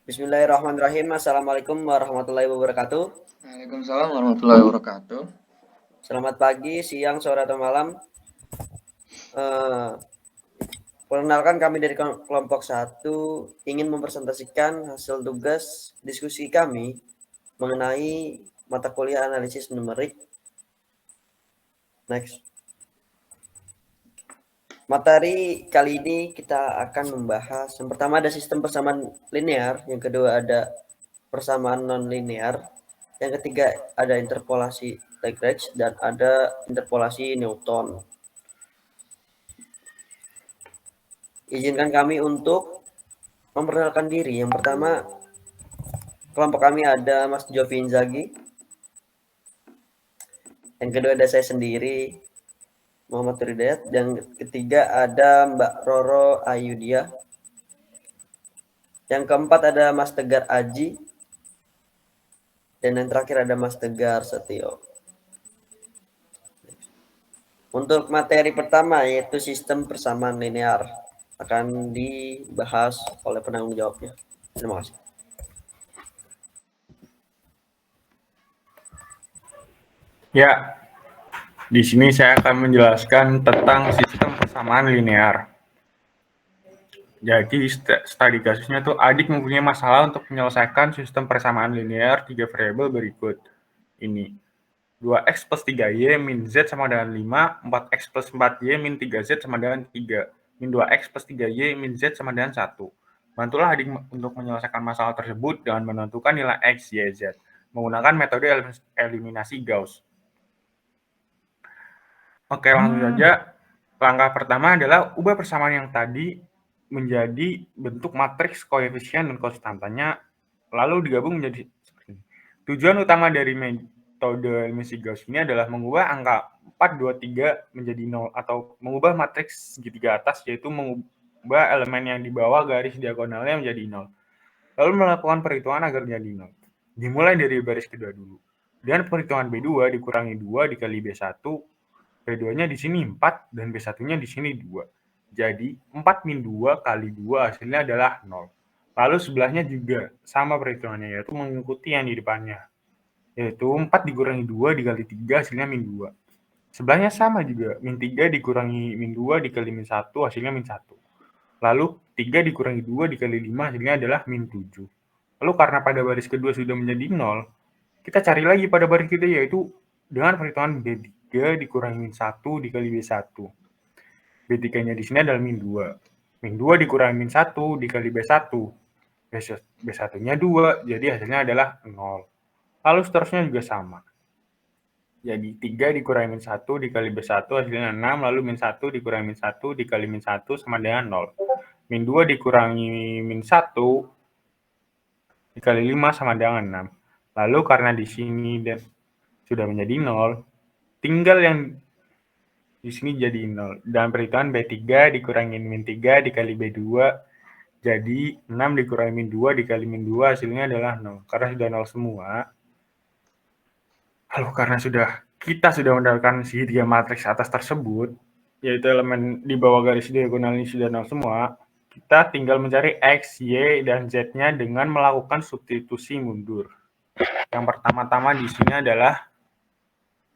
Bismillahirrahmanirrahim. Assalamualaikum warahmatullahi wabarakatuh. Waalaikumsalam warahmatullahi wabarakatuh. Selamat pagi, siang, sore, atau malam. Eh, Perkenalkan kami dari kelompok 1 ingin mempresentasikan hasil tugas diskusi kami mengenai mata kuliah analisis numerik. Next. Materi kali ini kita akan membahas yang pertama ada sistem persamaan linear, yang kedua ada persamaan non-linear, yang ketiga ada interpolasi Lagrange, dan ada interpolasi Newton. Izinkan kami untuk memperkenalkan diri. Yang pertama, kelompok kami ada Mas Jovi Inzaghi. Yang kedua ada saya sendiri, Muhammad Ridayat. Dan ketiga ada Mbak Roro Ayudia. Yang keempat ada Mas Tegar Aji. Dan yang terakhir ada Mas Tegar Setio. Untuk materi pertama yaitu sistem persamaan linear akan dibahas oleh penanggung jawabnya. Terima kasih. Ya, di sini saya akan menjelaskan tentang sistem persamaan linear. Jadi, studi kasusnya tuh adik mempunyai masalah untuk menyelesaikan sistem persamaan linear 3 variabel berikut. Ini, 2x plus 3y min z sama dengan 5, 4x plus 4y min 3z sama dengan 3, min 2x plus 3y min z sama dengan 1. Bantulah adik untuk menyelesaikan masalah tersebut dengan menentukan nilai x, y, z menggunakan metode eliminasi Gauss. Oke, langsung saja. Langkah pertama adalah ubah persamaan yang tadi menjadi bentuk matriks koefisien dan konstantanya, lalu digabung menjadi seperti ini. Tujuan utama dari metode eliminasi Gauss ini adalah mengubah angka 4, 2, 3 menjadi 0, atau mengubah matriks segitiga atas, yaitu mengubah elemen yang di bawah garis diagonalnya menjadi 0. Lalu melakukan perhitungan agar menjadi 0. Dimulai dari baris kedua dulu. Dan perhitungan B2 dikurangi 2 dikali B1, B2-nya di sini 4 dan B1-nya di sini 2. Jadi 4 min 2 kali 2 hasilnya adalah 0. Lalu sebelahnya juga sama perhitungannya, yaitu mengikuti yang di depannya. Yaitu 4 dikurangi 2 dikali 3 hasilnya min 2. Sebelahnya sama juga, min 3 dikurangi min 2 dikali min 1 hasilnya min 1. Lalu 3 dikurangi 2 dikali 5 hasilnya adalah min 7. Lalu karena pada baris kedua sudah menjadi 0, kita cari lagi pada baris ketiga, yaitu dengan perhitungan B3 dikurangi min 1 dikali B1. B3-nya di sini adalah min 2. Min 2 dikurangi min 1 dikali B1. B1-nya 2, jadi hasilnya adalah 0. Lalu seterusnya juga sama. Jadi 3 dikurangi min 1 dikali B1 hasilnya 6, lalu min 1 dikurangi min 1 dikali min 1 sama dengan 0. Min 2 dikurangi min 1 dikali 5 sama dengan 6. Lalu karena di sini sudah menjadi 0, tinggal yang di sini jadi 0. Dan perhitungan B3 dikurangi min 3 dikali B2, jadi 6 dikurangi min 2 dikali min 2 hasilnya adalah 0. Karena sudah 0 semua, lalu karena kita sudah mendapatkan segitiga matriks atas tersebut, yaitu elemen di bawah garis diagonal ini sudah 0 semua, kita tinggal mencari X, Y, dan Z-nya dengan melakukan substitusi mundur. Yang pertama-tama di sini adalah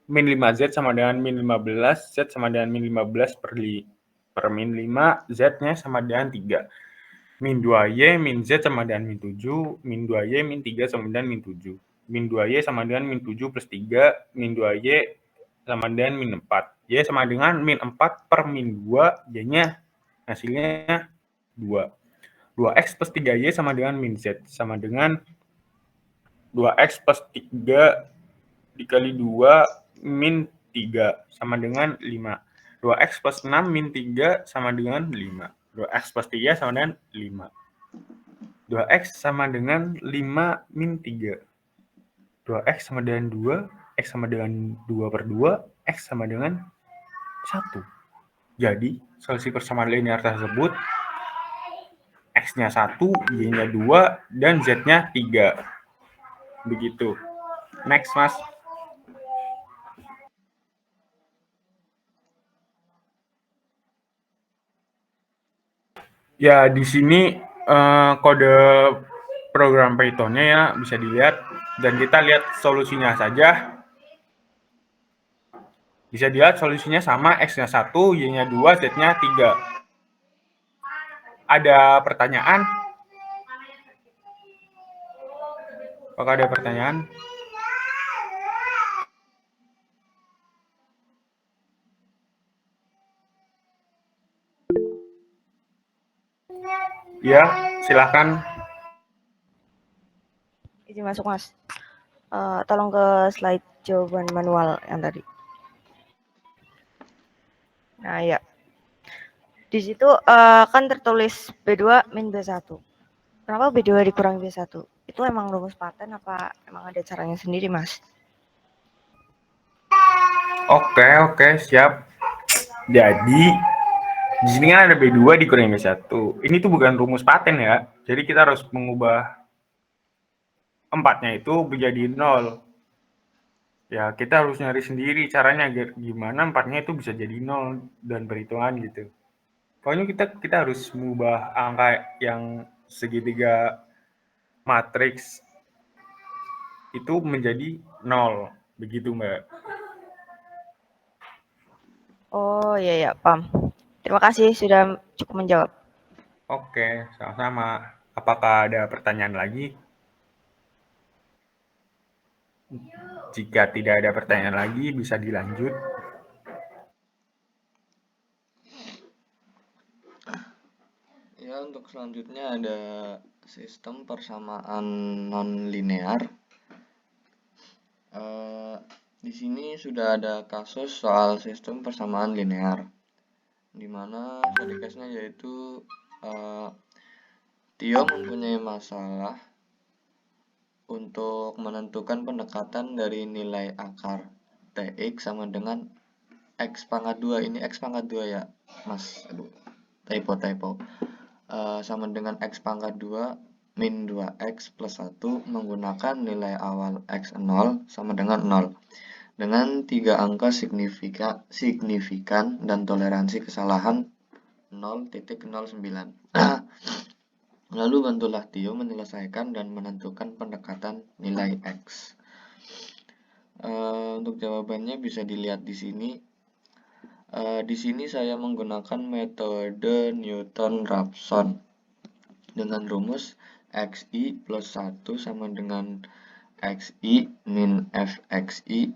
min 5Z sama dengan min 15, Z sama dengan min 15 per min 5, Z-nya sama dengan 3. Min 2Y, min Z sama dengan min 7, min 2Y, min 3 sama dengan min 7. Min 2Y sama dengan min 7 plus 3, min 2Y sama dengan min 4. Y sama dengan min 4 per min 2, Y-nya hasilnya 2. 2X plus 3Y sama dengan min Z, sama dengan 2X plus 3 dikali 2 min 3 sama dengan 5. 2x plus 6 min 3 sama dengan 5. 2x plus 3 sama dengan 5. 2x sama dengan 5 min 3. 2x sama dengan 2, x sama dengan 2 per 2, x sama dengan 1. Jadi, solusi persamaan linear tersebut x-nya 1, y-nya 2, dan z-nya 3. Begitu. Next, Mas. Ya, di sini kode program Python-nya ya, bisa dilihat. Dan kita lihat solusinya saja. Bisa dilihat solusinya sama, X-nya 1, Y-nya 2, Z-nya 3. Ada pertanyaan? Apakah ada pertanyaan? Ya, silakan. Izin masuk, Mas. Tolong ke slide jawaban manual yang tadi. Nah, ya. Di situ kan tertulis B2 min B1. Kenapa B2 dikurangi B1? Itu emang rumus paten apa emang ada caranya sendiri, Mas? Oke, siap. Jadi, di sini kan ada B2 dikurangi B1. Ini tuh bukan rumus paten ya. Jadi kita harus mengubah 4-nya itu menjadi 0. Ya, kita harus nyari sendiri caranya gimana 4-nya itu bisa jadi 0 dan perhitungan gitu. Pokoknya kita harus mengubah angka yang segitiga matriks itu menjadi 0. Begitu, Mbak. Oh, iya, paham. Terima kasih sudah cukup menjawab. Oke, sama-sama. Apakah ada pertanyaan lagi? Jika tidak ada pertanyaan lagi, bisa dilanjut. Ya, untuk selanjutnya ada sistem persamaan non-linear. Di sini sudah ada kasus soal sistem persamaan linear, di mana study case-nya yaitu Tio mempunyai masalah untuk menentukan pendekatan dari nilai akar Tx sama dengan X pangkat 2. Ini X pangkat 2 ya, Mas. Aduh, typo. Sama dengan X pangkat 2 min 2X plus 1 menggunakan nilai awal X0 sama dengan 0 dengan 3 angka signifikan dan toleransi kesalahan 0,09. Lalu bantulah Tio menyelesaikan dan menentukan pendekatan nilai X. Untuk jawabannya bisa dilihat di sini. Di sini saya menggunakan metode Newton-Raphson dengan rumus XI plus 1 sama dengan XI min FXI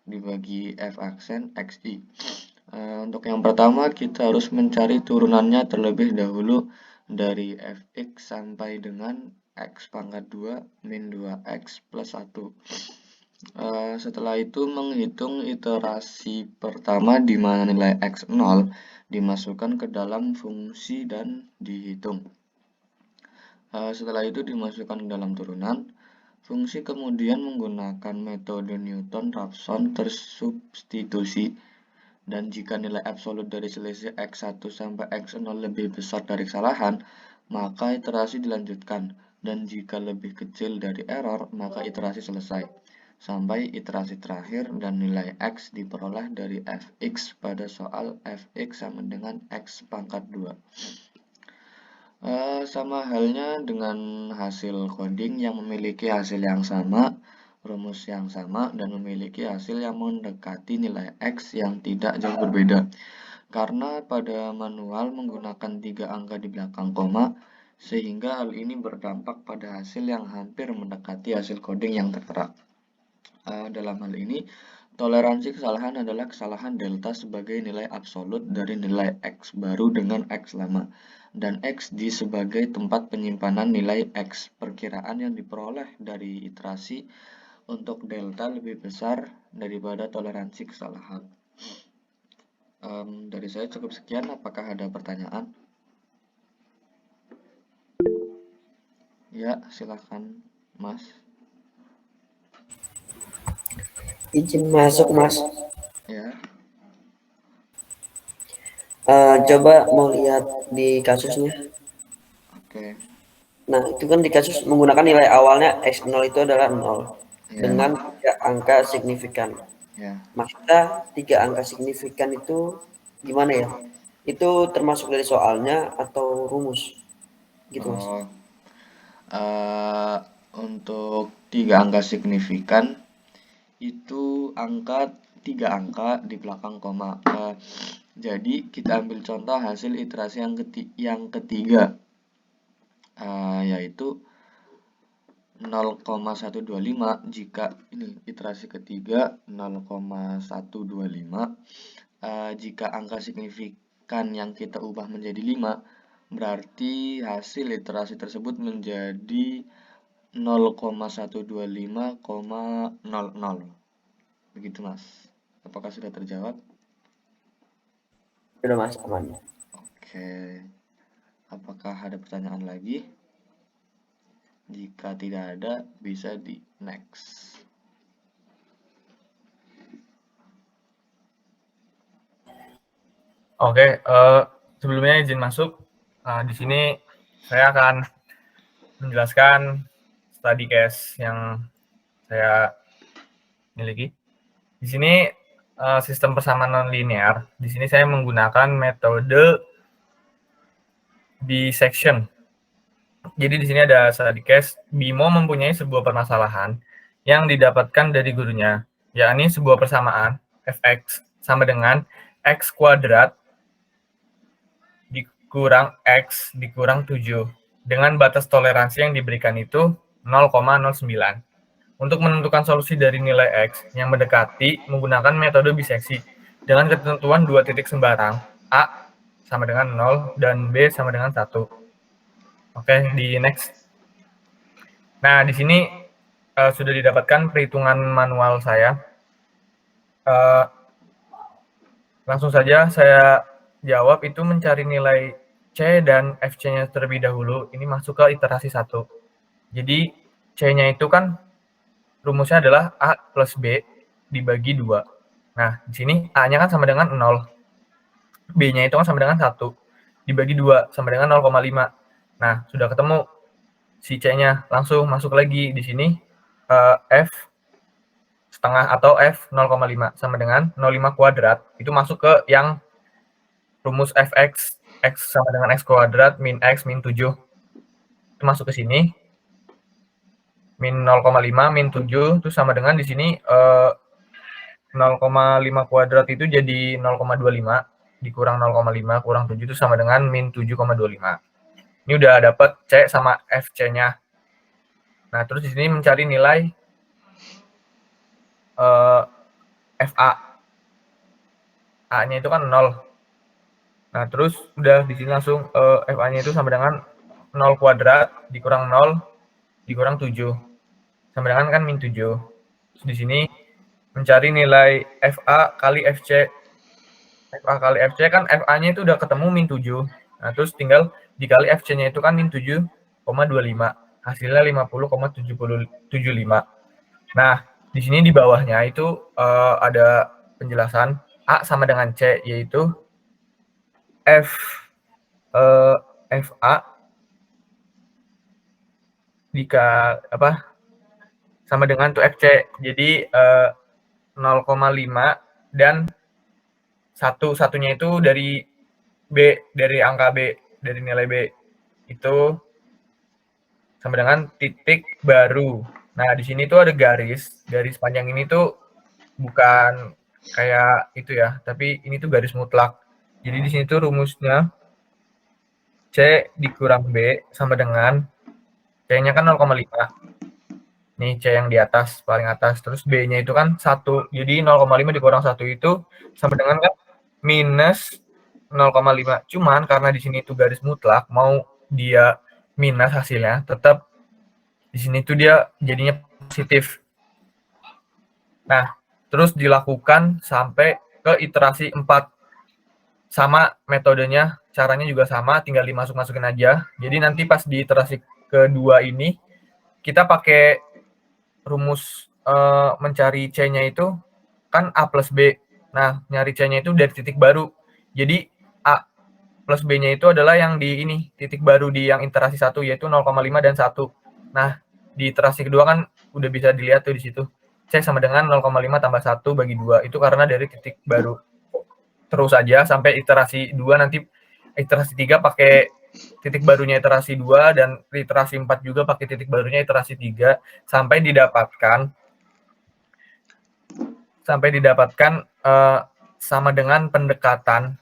dibagi F aksen XI. Untuk yang pertama kita harus mencari turunannya terlebih dahulu dari Fx sampai dengan X pangkat 2 min 2X plus 1. Setelah itu menghitung iterasi pertama di mana nilai X0 dimasukkan ke dalam fungsi dan dihitung. Setelah itu dimasukkan ke dalam turunan. Fungsi kemudian menggunakan metode Newton-Raphson tersubstitusi, dan jika nilai absolut dari selisih X1 sampai X0 lebih besar dari kesalahan, maka iterasi dilanjutkan, dan jika lebih kecil dari error, maka iterasi selesai, sampai iterasi terakhir dan nilai X diperoleh dari Fx pada soal Fx sama dengan X pangkat 2. Sama halnya dengan hasil coding yang memiliki hasil yang sama, rumus yang sama, dan memiliki hasil yang mendekati nilai X yang tidak jauh berbeda. Karena pada manual menggunakan 3 angka di belakang koma, sehingga hal ini berdampak pada hasil yang hampir mendekati hasil coding yang tertera. Dalam hal ini, toleransi kesalahan adalah kesalahan delta sebagai nilai absolut dari nilai X baru dengan X lama, dan X di sebagai tempat penyimpanan nilai X. Perkiraan yang diperoleh dari iterasi untuk delta lebih besar daripada toleransi kesalahan. Dari saya cukup sekian. Apakah ada pertanyaan? Ya, silakan, Mas. Izin masuk, Mas. Ya. Coba mau lihat di kasusnya. Oke. Nah, itu kan di kasus menggunakan nilai awalnya X0 itu adalah 0 Ya. dengan 3 angka signifikan. Ya. Maksudnya 3 angka signifikan itu gimana ya? Itu termasuk dari soalnya atau rumus? Gitu, Mas. untuk 3 angka signifikan itu angka 3 angka di belakang koma. Jadi kita ambil contoh hasil iterasi yang ketiga, yaitu 0,125. Jika ini iterasi ketiga 0,125, jika angka signifikan yang kita ubah menjadi 5, berarti hasil iterasi tersebut menjadi 0,125,00. Begitu Mas. Apakah sudah terjawab? Sudah Mas, aman. Oke. Apakah ada pertanyaan lagi? Jika tidak ada, bisa di next. Oke, sebelumnya izin masuk. Di sini saya akan menjelaskan study case yang saya miliki. Di sini sistem persamaan nonlinear. Di sini saya menggunakan metode dissection. Jadi di sini ada study case. Bimo mempunyai sebuah permasalahan yang didapatkan dari gurunya, yakni sebuah persamaan fx sama dengan x kuadrat dikurang x dikurang 7 dengan batas toleransi yang diberikan itu 0,09. Untuk menentukan solusi dari nilai x yang mendekati menggunakan metode biseksi dengan ketentuan 2 titik sembarang, A sama dengan 0 dan B sama dengan 1. Oke, di next. Nah, di sini sudah didapatkan perhitungan manual saya. Langsung saja saya jawab, itu mencari nilai C dan FC-nya terlebih dahulu. Ini masuk ke iterasi 1. Jadi C-nya itu kan rumusnya adalah A plus B dibagi 2. Nah, di sini A-nya kan sama dengan 0. B-nya itu kan sama dengan 1. Dibagi 2 sama dengan 0,5. Nah, sudah ketemu si C-nya. Langsung masuk lagi di sini F setengah atau F 0,5 sama dengan 0,5 kuadrat. Itu masuk ke yang rumus fx, x sama dengan x kuadrat min x min 7. Itu masuk ke sini. Min 0,5 min 7 itu sama dengan di sini 0,5 kuadrat itu jadi 0,25 dikurang 0,5 kurang 7 itu sama dengan min 7,25. Ini udah dapat C sama FC-nya. Nah, terus di sini mencari nilai FA. A-nya itu kan 0. Nah, terus udah di sini langsung FA-nya itu sama dengan 0 kuadrat dikurang 0 dikurang 7. Sama dengan kan min 7. Terus di sini mencari nilai FA kali FC. FA kali FC kan FA-nya itu udah ketemu min 7. Nah, terus tinggal dikali FC-nya itu kan min 7,25. Hasilnya 50,75. Nah, di sini di bawahnya itu ada penjelasan A sama dengan C, yaitu FA sama dengan tuh FC. Jadi 0,5 dan satunya itu dari B, dari angka B, dari nilai B itu sama dengan titik baru. Nah, di sini tuh ada garis panjang ini tuh bukan kayak itu ya, tapi ini tuh garis mutlak. Jadi di sini tuh rumusnya C dikurang B sama dengan C-nya kan 0,5. Nih C yang di atas, paling atas. Terus B-nya itu kan 1. Jadi 0,5 dikurang 1 itu sama dengan kan minus 0,5. Cuman karena di sini itu garis mutlak, mau dia minus hasilnya, tetap di sini tuh dia jadinya positif. Nah, terus dilakukan sampai ke iterasi 4. Sama metodenya, caranya juga sama, tinggal dimasuk-masukin aja. Jadi nanti pas di iterasi kedua ini, kita pakai rumus mencari C-nya itu kan A plus B. Nah, nyari C-nya itu dari titik baru. Jadi A plus B-nya itu adalah yang di ini, titik baru di yang iterasi 1, yaitu 0,5 dan 1. Nah, di iterasi kedua kan udah bisa dilihat tuh di situ. C sama dengan 0,5 tambah 1 bagi 2. Itu karena dari titik baru. Terus aja sampai iterasi 2, nanti iterasi 3 pakai titik barunya iterasi 2 dan iterasi 4 juga pakai titik barunya iterasi 3 sampai didapatkan sama dengan pendekatan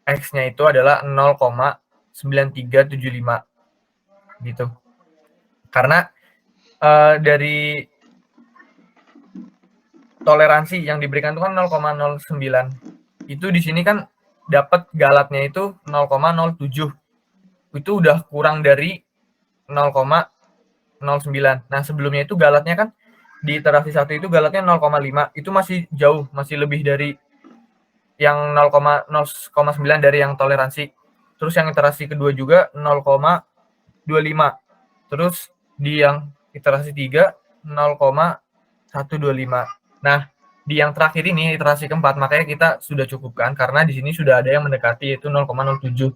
X-nya itu adalah 0,9375 gitu. Karena dari toleransi yang diberikan itu kan 0,09. Itu di sini kan dapat galatnya itu 0,07. Itu udah kurang dari 0,09. Nah, sebelumnya itu galatnya kan di iterasi 1 itu galatnya 0,5. Itu masih jauh, masih lebih dari yang 0,9 dari yang toleransi. Terus yang iterasi kedua juga 0,25. Terus di yang iterasi 3 0,125. Nah, di yang terakhir ini iterasi keempat, makanya kita sudah cukupkan karena di sini sudah ada yang mendekati yaitu 0,07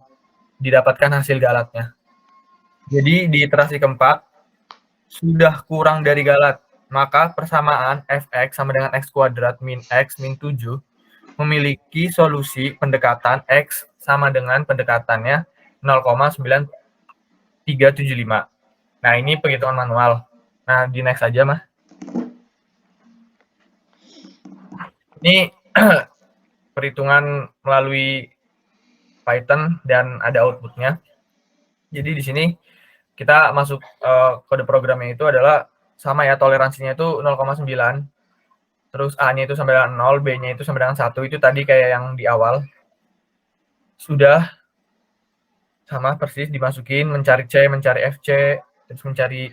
didapatkan hasil galatnya. Jadi di iterasi keempat sudah kurang dari galat, maka persamaan fx sama dengan x kuadrat min x min 7 memiliki solusi pendekatan x sama dengan pendekatannya 0,9375. Nah, ini penghitungan manual. Nah, di next aja, Mah. Ini perhitungan melalui Python dan ada outputnya. Jadi di sini kita masuk kode programnya itu adalah sama ya, toleransinya itu 0,9. Terus A-nya itu sama dengan 0, B-nya itu sama dengan 1. Itu tadi kayak yang di awal. Sudah sama persis dimasukin, mencari C, mencari FC, terus mencari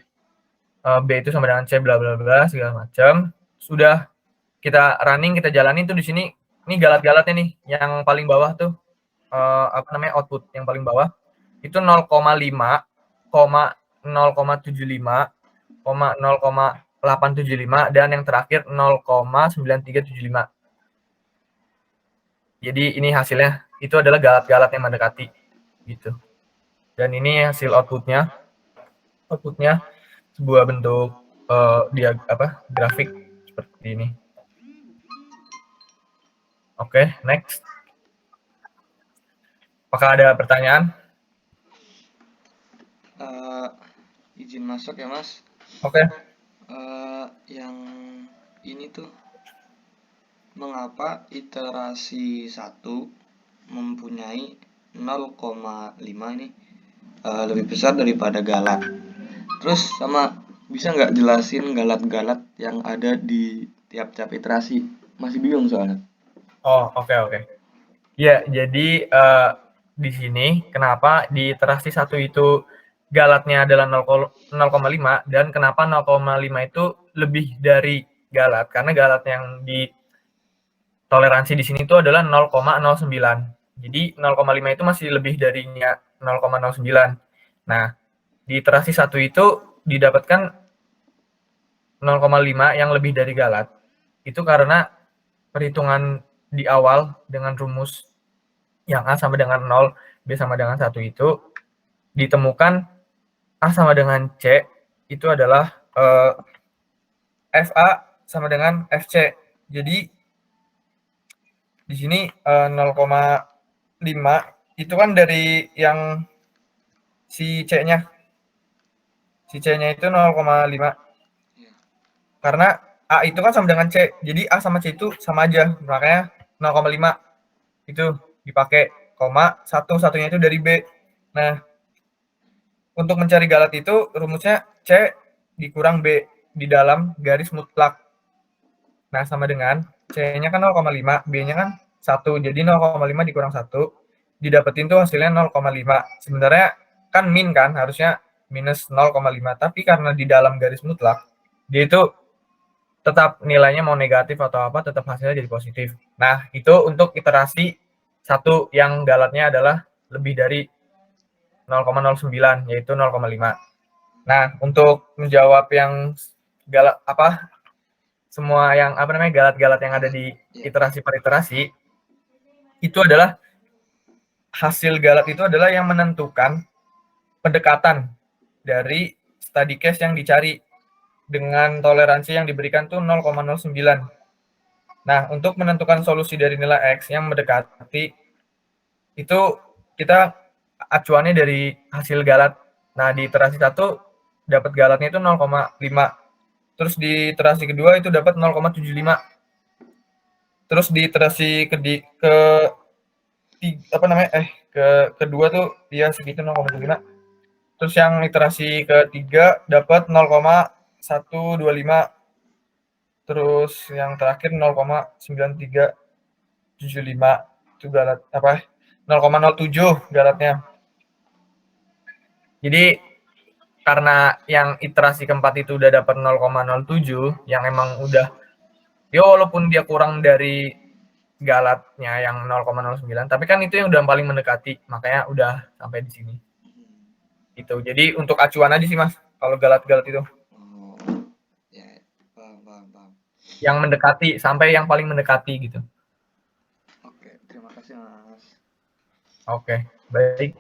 B itu sama dengan C, bla bla bla, segala macam. Sudah kita running, kita jalanin tuh di sini. Ini galat-galatnya nih, yang paling bawah tuh output yang paling bawah itu 0,5, 0,75, 0,875 dan yang terakhir 0,9375. Jadi ini hasilnya itu adalah galat-galat yang mendekati gitu. Dan ini hasil outputnya. Outputnya sebuah bentuk grafik seperti ini. Oke, next. Apakah ada pertanyaan? Izin masuk ya, Mas. Oke. Yang ini tuh, mengapa iterasi 1 mempunyai 0,5 ini lebih besar daripada galat? Terus sama bisa nggak jelasin galat-galat yang ada di tiap-tiap iterasi? Masih bingung soalnya. Oh, oke. Ya, jadi di sini kenapa di iterasi 1 itu galatnya adalah 0,5 dan kenapa 0,5 itu lebih dari galat? Karena galat yang di toleransi di sini itu adalah 0,09. Jadi 0,5 itu masih lebih darinya 0,09. Nah, di iterasi 1 itu didapatkan 0,5 yang lebih dari galat. Itu karena perhitungan di awal dengan rumus yang A sama dengan 0, B sama dengan 1 itu ditemukan A sama dengan C itu adalah FA sama dengan FC. Jadi di sini 0,5 itu kan dari yang si C-nya. Si C-nya itu 0,5. Karena A itu kan sama dengan C. Jadi A sama C itu sama aja. Makanya 0,5 itu dipakai, satunya itu dari B. Nah, untuk mencari galat itu rumusnya C dikurang B di dalam garis mutlak. Nah, sama dengan C-nya kan 0,5, B-nya kan 1. Jadi 0,5 dikurang 1, didapetin tuh hasilnya 0,5. Sebenarnya kan min kan, harusnya minus 0,5. Tapi karena di dalam garis mutlak, dia itu tetap nilainya mau negatif atau apa, tetap hasilnya jadi positif. Nah, itu untuk iterasi 1 yang galatnya adalah lebih dari 0,09, yaitu 0,5. Nah, untuk menjawab yang semua yang galat-galat yang ada di iterasi per iterasi, itu adalah hasil galat itu adalah yang menentukan pendekatan dari study case yang dicari dengan toleransi yang diberikan tuh 0,09. Nah, untuk menentukan solusi dari nilai X yang mendekati itu kita acuannya dari hasil galat. Nah, di iterasi 1 dapat galatnya itu 0,5. Terus di iterasi kedua itu dapat 0,75. Terus di iterasi kedua tuh dia segitu 0,75. Terus yang iterasi ketiga dapat 0,125. Terus yang terakhir 0,9375 itu galat 0,07 galatnya. Jadi karena yang iterasi keempat itu udah dapat 0,07 yang emang udah walaupun dia kurang dari galatnya yang 0,09 tapi kan itu yang udah paling mendekati, makanya udah sampai di sini. Itu. Jadi untuk acuan aja sih Mas kalau galat-galat itu. Oh, ya, paham. Yang mendekati sampai yang paling mendekati gitu. Oke, terima kasih Mas. Oke, baik.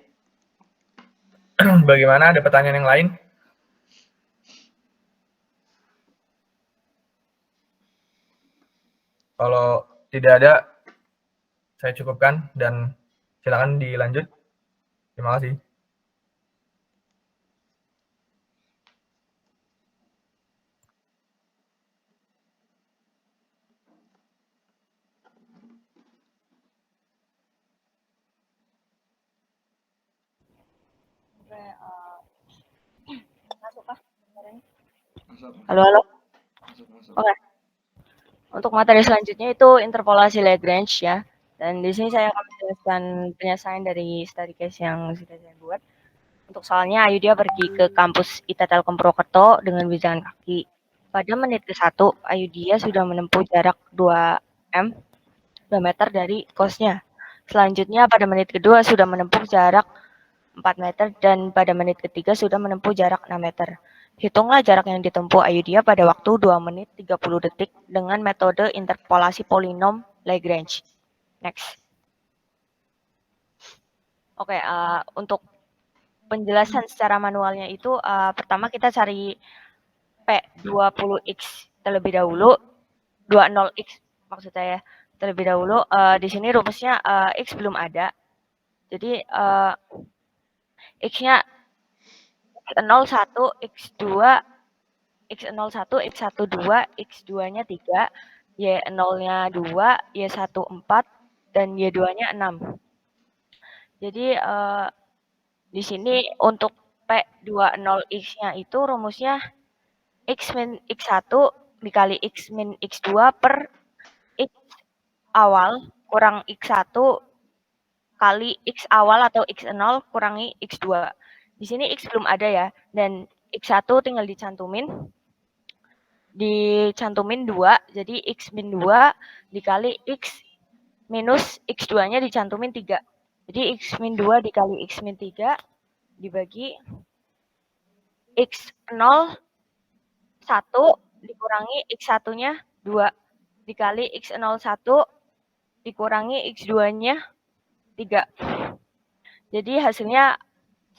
Bagaimana, ada pertanyaan yang lain? Kalau tidak ada, saya cukupkan dan silakan dilanjut. Terima kasih. Masuk kah? Masuk. Halo. Masuk. Oke. Untuk materi selanjutnya itu interpolasi Lagrange ya. Dan di sini saya akan menjelaskan penyelesaian dari study case yang sudah saya buat. Untuk soalnya Ayudhya pergi ke kampus IT Telkom Purwokerto dengan berjalan kaki. Pada menit ke-1, Ayudhya sudah menempuh jarak 2 meter dari kosnya. Selanjutnya pada menit kedua sudah menempuh jarak 4 meter dan pada menit ketiga sudah menempuh jarak 6 meter. Hitunglah jarak yang ditempuh Ayudhya pada waktu 2 menit 30 detik dengan metode interpolasi polinom Lagrange. Next. Oke, untuk penjelasan secara manualnya itu pertama kita cari P20X terlebih dahulu, 20X maksud saya terlebih dahulu. Di sini rumusnya X belum ada. Jadi X-nya X01, X2, X01, X12, X2-nya 3, Y0-nya 2, Y1 4, dan Y2-nya 6. Jadi di sini untuk P20X-nya itu rumusnya X min X1 dikali X min X2 per X awal kurang X1 kali X awal atau X0 kurangi X2. Di sini X belum ada ya, dan X1 tinggal dicantumin 2, jadi X min 2 dikali X minus X2-nya dicantumin 3. Jadi X min 2 dikali X min 3 dibagi X0 1 dikurangi X1-nya 2 dikali X01 dikurangi X2-nya 3. Jadi hasilnya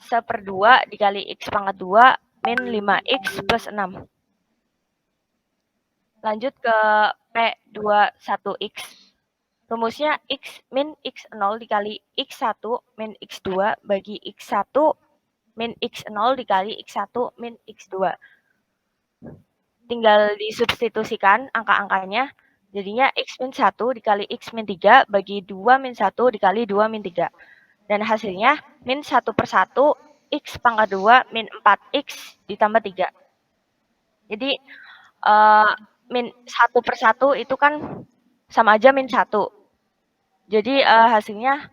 1/2 dikali X pangkat 2 min 5X plus 6. Lanjut ke P21X. Rumusnya X min X0 dikali X1 min X2 bagi X1 min X0 dikali X1 min X2. Tinggal disubstitusikan angka-angkanya. Jadinya X min 1 dikali X min 3 bagi 2 min 1 dikali 2 min 3. Dan hasilnya min 1/1 X pangkat 2 min 4X ditambah 3. Jadi min 1/1 itu kan sama aja min 1. Jadi hasilnya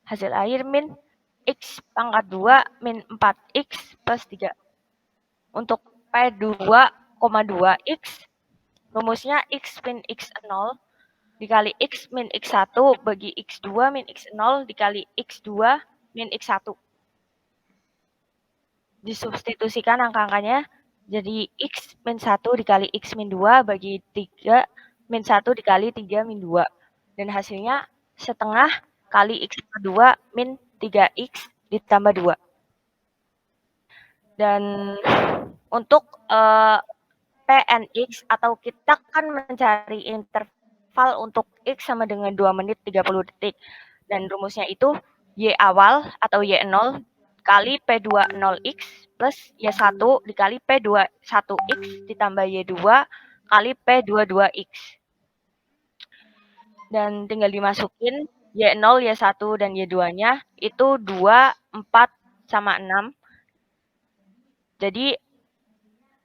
hasil akhir min X pangkat 2 min 4X plus 3. Untuk P2,2X rumusnya X min X0 dikali X min X1 bagi X2 min X0 dikali X2 min X1. Disubstitusikan angka-angkanya jadi X min 1 dikali X min 2 bagi 3 min 1 dikali 3 min 2. Dan hasilnya setengah kali X pangkat 2 min 3X ditambah 2. Dan untuk PNX atau kita kan mencari interval untuk X sama dengan 2 menit 30 detik. Dan rumusnya itu Y awal atau Y0 kali P20X plus Y1 dikali P21X ditambah Y2 kali P22X. Dan tinggal dimasukin Y0, Y1, dan Y2-nya itu 2, 4, sama 6. Jadi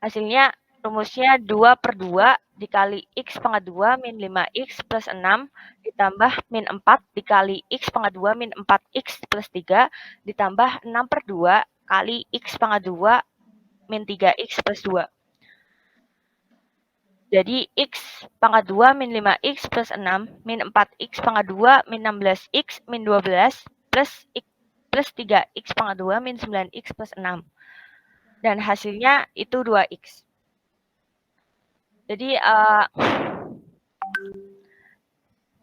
hasilnya rumusnya 2/2 dikali X pangkat 2 min 5X plus 6 ditambah min 4 dikali X pangkat 2 min 4X plus 3 ditambah 6/2 kali X pangkat 2 min 3X plus 2. Jadi X pangkat 2 min 5X plus 6 min 4X pangkat 2 min 16X min 12 plus X plus 3X pangkat 2 min 9X plus 6. Dan hasilnya itu 2X. Jadi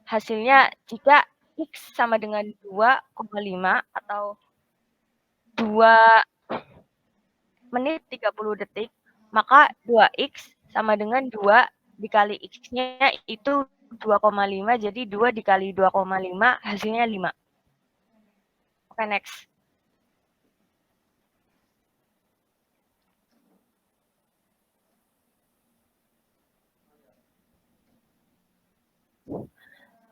hasilnya jika X sama dengan 2,5 atau 2 menit 30 detik, maka 2X sama dengan 2 dikali X-nya itu 2,5, jadi 2 dikali 2,5 hasilnya 5. Oke, next.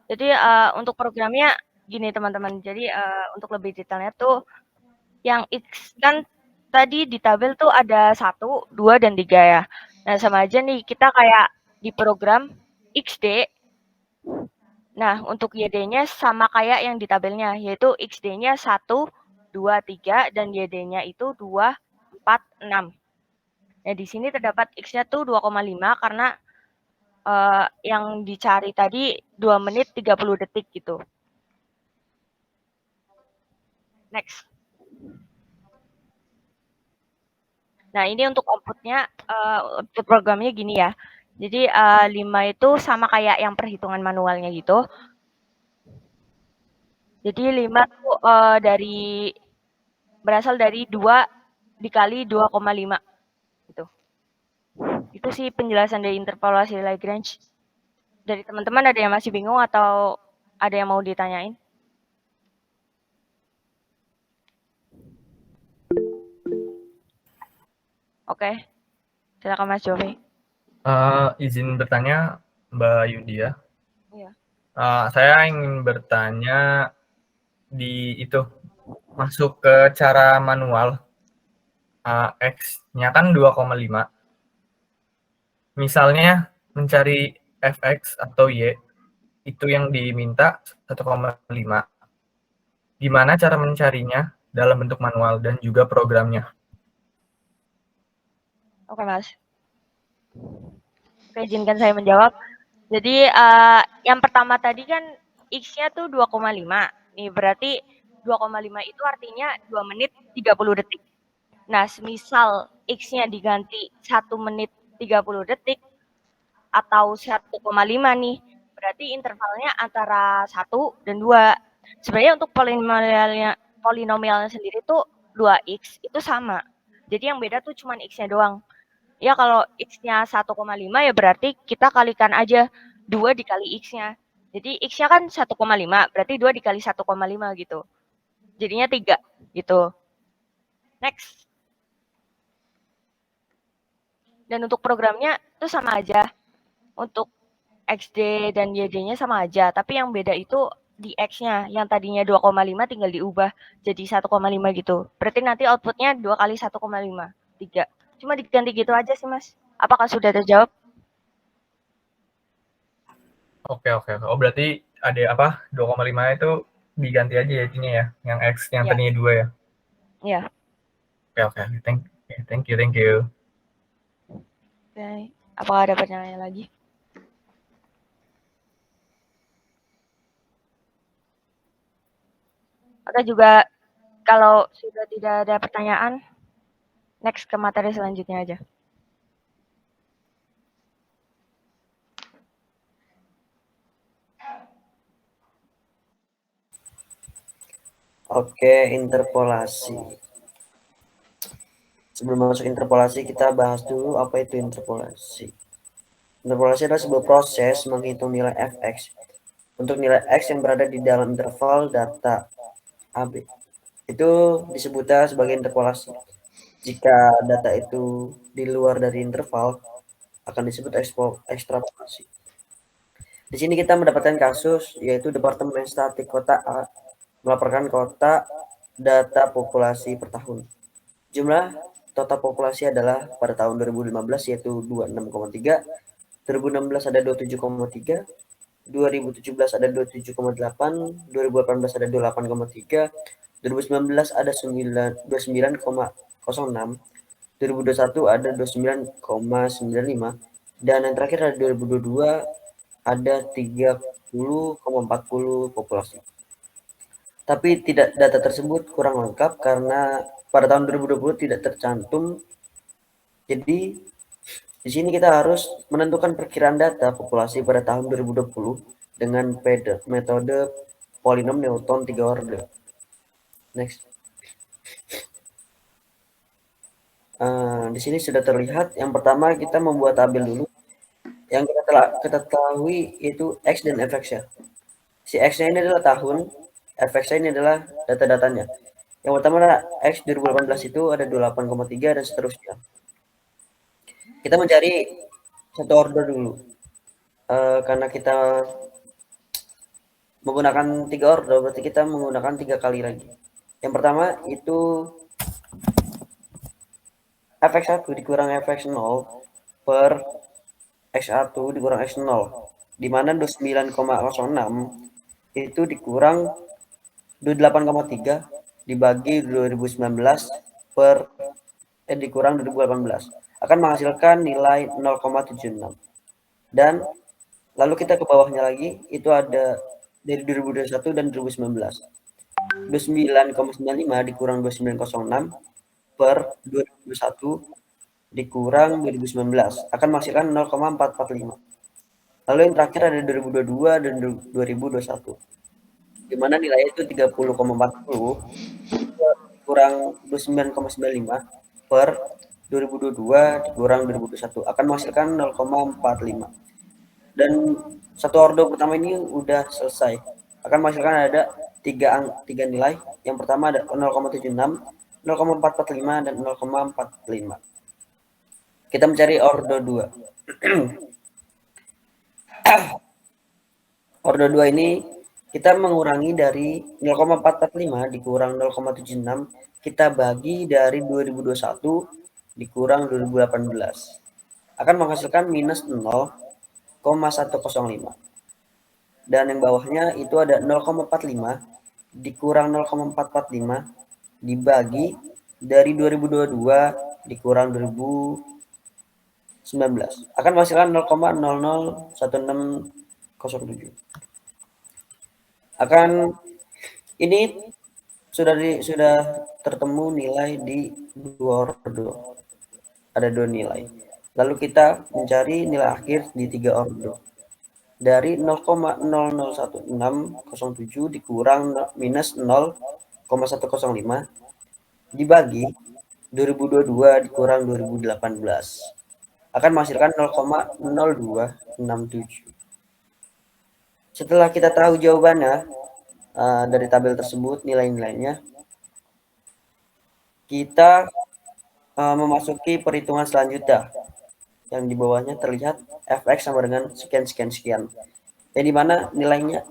Jadi untuk programnya gini teman-teman. Jadi untuk lebih detailnya tuh yang X kan tadi di tabel tuh ada 1, 2, dan 3 ya. Nah sama aja nih kita kayak di program XD. Nah untuk YD-nya sama kayak yang di tabelnya, yaitu XD-nya 1, 2, 3, dan YD-nya itu 2, 4, 6. Nah di sini terdapat X-nya tuh 2,5 karena yang dicari tadi 2 menit 30 detik gitu. Next. Nah ini untuk outputnya, untuk programnya gini ya. Jadi 5 itu sama kayak yang perhitungan manualnya gitu. Jadi 5 tuh berasal dari 2 dikali 2,5 gitu. Itu sih penjelasan dari interpolasi Lagrange. Dari teman-teman ada yang masih bingung atau ada yang mau ditanyain? Oke, silakan Mas Jovi. Izin bertanya Mbak Yudia. Iya. Saya ingin bertanya di itu masuk ke cara manual. X-nya kan 2,5. Misalnya mencari fx atau y itu yang diminta 1,5. Gimana cara mencarinya dalam bentuk manual dan juga programnya? Oke Mas. Oke, izinkan saya menjawab. Jadi yang pertama tadi kan X-nya tuh 2,5. Nih berarti 2,5 itu artinya 2 menit 30 detik. Nah, semisal X-nya diganti 1 menit 30 detik atau 1,5 nih, berarti intervalnya antara 1 dan 2. Sebenarnya untuk polinomialnya sendiri tuh 2X itu sama. Jadi yang beda tuh cuma X-nya doang. Ya kalau X-nya 1,5 ya berarti kita kalikan aja 2 dikali X-nya. Jadi X-nya kan 1,5, berarti 2 dikali 1,5 gitu. Jadinya 3 gitu. Next. Dan untuk programnya itu sama aja. Untuk XD dan YD-nya sama aja. Tapi yang beda itu di X-nya. Yang tadinya 2,5 tinggal diubah jadi 1,5 gitu. Berarti nanti outputnya 2 kali 1,5. 3. Cuma diganti gitu aja sih Mas. Apakah sudah terjawab? Oke. Oh berarti ada apa? 2,5 itu diganti aja ya intinya ya. Yang X yang tadinya 2 ya. Iya. Oke. Thank you. Oke. Apakah ada pertanyaan lagi? Atau juga kalau sudah tidak ada pertanyaan, next ke materi selanjutnya aja. Oke, interpolasi. Sebelum masuk interpolasi, kita bahas dulu apa itu interpolasi. Interpolasi adalah sebuah proses menghitung nilai fx untuk nilai x yang berada di dalam interval data. AB. Itu disebutnya sebagai interpolasi. Jika data itu di luar dari interval, akan disebut ekstrapolasi. Di sini kita mendapatkan kasus, yaitu Departemen Statistik Kota A melaporkan kota data populasi per tahun. Jumlah total populasi adalah pada tahun 2015 yaitu 26,3, 2016 ada 27,3, 2017 ada 27,8, 2018 ada 28,3, 2019 ada 29,06, 2021 ada 29,95, dan yang terakhir ada 2022 ada 30,40 populasi. Tapi data tersebut kurang lengkap karena pada tahun 2020 tidak tercantum. Jadi di sini kita harus menentukan perkiraan data populasi pada tahun 2020 dengan metode polinom Newton 3 orde. Next. Di sini sudah terlihat. Yang pertama kita membuat tabel dulu. Yang kita ketahui itu X dan fx-nya. Si X-nya ini adalah tahun, fx-nya ini adalah data-datanya. Yang pertama adalah X 2018 itu ada 28,3 dan seterusnya. Kita mencari satu order dulu. Karena kita menggunakan 3 order, berarti kita menggunakan 3 kali lagi. Yang pertama itu fx1 dikurang fx0 per x1 dikurang x0, di mana 29,06 itu dikurang 28,3 dibagi 2019 dikurang 2018 akan menghasilkan nilai 0,76. Dan lalu kita ke bawahnya lagi, itu ada dari 2021 dan 2019. 29,95 dikurang 2906 per 2021 dikurang 2019 akan menghasilkan 0,445. Lalu yang terakhir ada 2022 dan 2021. Di mana nilainya itu 30,40 kurang 29,95 per 2022 dikurang 2021 akan menghasilkan 0,45. Dan satu ordo pertama ini udah selesai. Akan menghasilkan ada tiga nilai. Yang pertama ada 0,76, 0,445 dan 0,45. Kita mencari ordo 2. Ordo 2 ini kita mengurangi dari 0,445 dikurang 0,76, kita bagi dari 2021 dikurang 2018. Akan menghasilkan minus 0,105. Dan yang bawahnya itu ada 0,45 dikurang 0,445 dibagi dari 2022 dikurang 2019. Akan menghasilkan 0,001607. Akan ini sudah tertemu nilai di 2 ordo. Ada 2 nilai. Lalu kita mencari nilai akhir di 3 ordo. Dari 0,001607 dikurang minus 0,105 dibagi 2022 dikurang 2018 akan menghasilkan 0,0267. Setelah kita tahu jawabannya dari tabel tersebut, nilai-nilainya, kita memasuki perhitungan selanjutnya. Yang di bawahnya terlihat fx sama dengan sekian. Yang dimana nilainya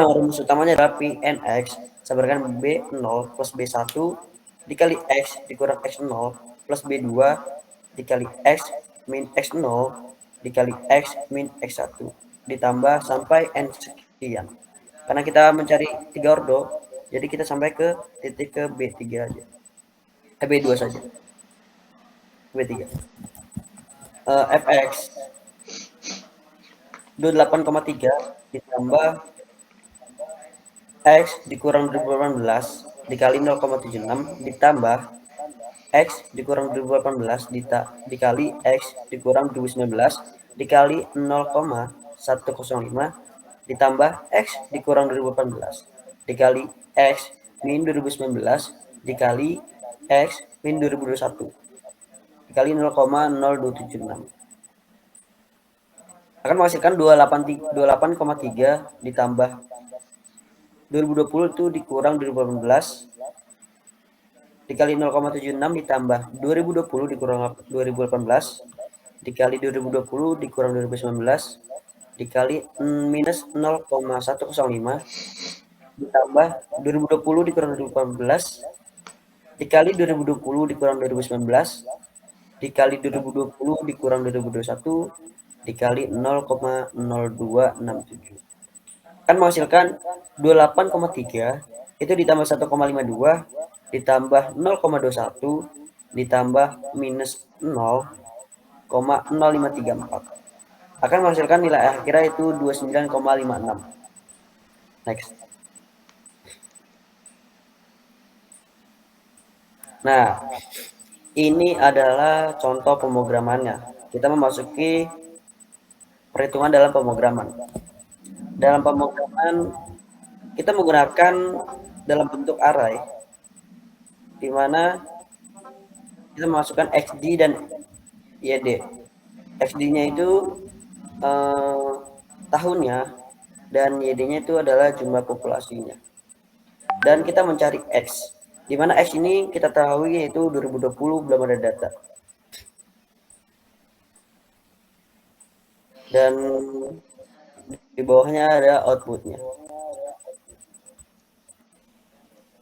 rumus utamanya adalah Pnx sama dengan B0 plus B1 dikali X dikurang X0 plus B2 dikali X min X0 dikali X min X1 ditambah sampai N sekian. Karena kita mencari 3 ordo, jadi kita sampai ke titik ke B3 aja. B2 saja. B3. Fx 28,3 ditambah X dikurang 2018 dikali 0,76 ditambah X dikurang 2018 dikali X dikurang 2019 dikali 0,105 ditambah X dikurang 2018 dikali X min 2019 dikali X min 2021 dikali 0,0276 akan menghasilkan 28,3 ditambah 2020 itu dikurang 2018 dikali 0,76 ditambah 2020 dikurang 2018 dikali 2020 dikurang 2019 dikali minus 0,105 ditambah 2020 dikurang 2018 dikali 2020 dikurang 2019 dikali 2020 dikurang 2021 dikali 0,0267 kan menghasilkan 28,3 itu ditambah 1,52 ditambah 0,21 ditambah minus 0,0534 akan menghasilkan nilai akhirnya itu 29,56. Next. Nah, ini adalah contoh pemrogramannya. Kita memasuki perhitungan dalam pemrograman. Dalam pemrograman kita menggunakan dalam bentuk array di mana kita memasukkan XD dan YD. XD-nya itu tahunnya dan YD-nya itu adalah jumlah populasinya. Dan kita mencari X. Di mana X ini kita tahu yaitu 2020 belum ada data. Dan di bawahnya ada outputnya.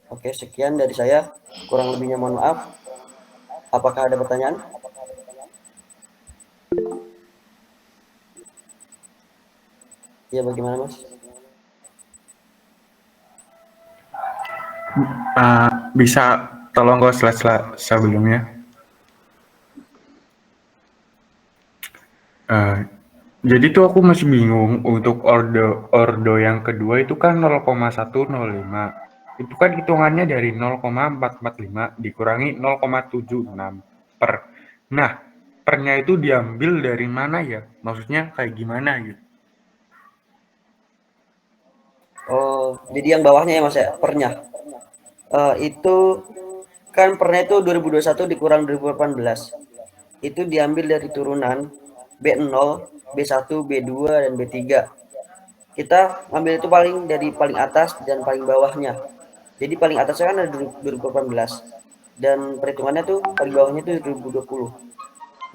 Oke, sekian dari saya. Kurang lebihnya mohon maaf. Apakah ada pertanyaan? Ya, bagaimana Mas? Bisa tolong kok slide sebelumnya. Jadi tuh aku masih bingung untuk ordo yang kedua itu kan 0,105. Itu kan hitungannya dari 0,445 dikurangi 0,76 per. Nah, pernya itu diambil dari mana ya? Maksudnya kayak gimana gitu? Oh, jadi yang bawahnya ya Mas ya, pernya. Itu kan pernya itu 2021 dikurang 2018. Itu diambil dari turunan B0, B1, B2, dan B3. Kita ambil itu dari paling atas dan paling bawahnya. Jadi paling atasnya kan ada 2018 dan perhitungannya tuh paling bawahnya itu 2020.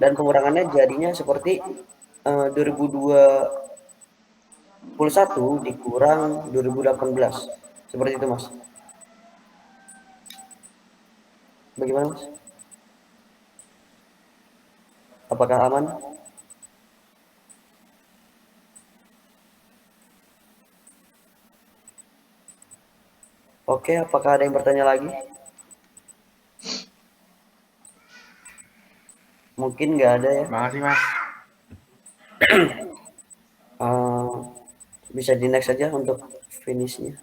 Dan pengurangannya jadinya seperti 2021 dikurang 2018. Seperti itu Mas. Bagaimana Mas? Apakah aman? Oke, apakah ada yang bertanya lagi? Mungkin nggak ada ya. Makasih Mas. Bisa di next saja untuk finishnya.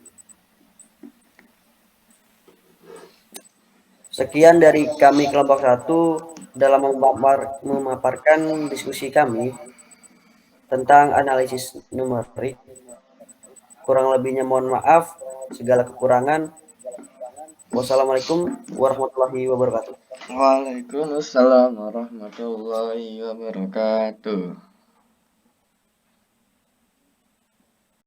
Sekian dari kami kelompok 1 dalam memaparkan diskusi kami tentang analisis numerik. Kurang lebihnya mohon maaf, segala kekurangan. Wassalamualaikum warahmatullahi wabarakatuh. Waalaikumsalam warahmatullahi wabarakatuh.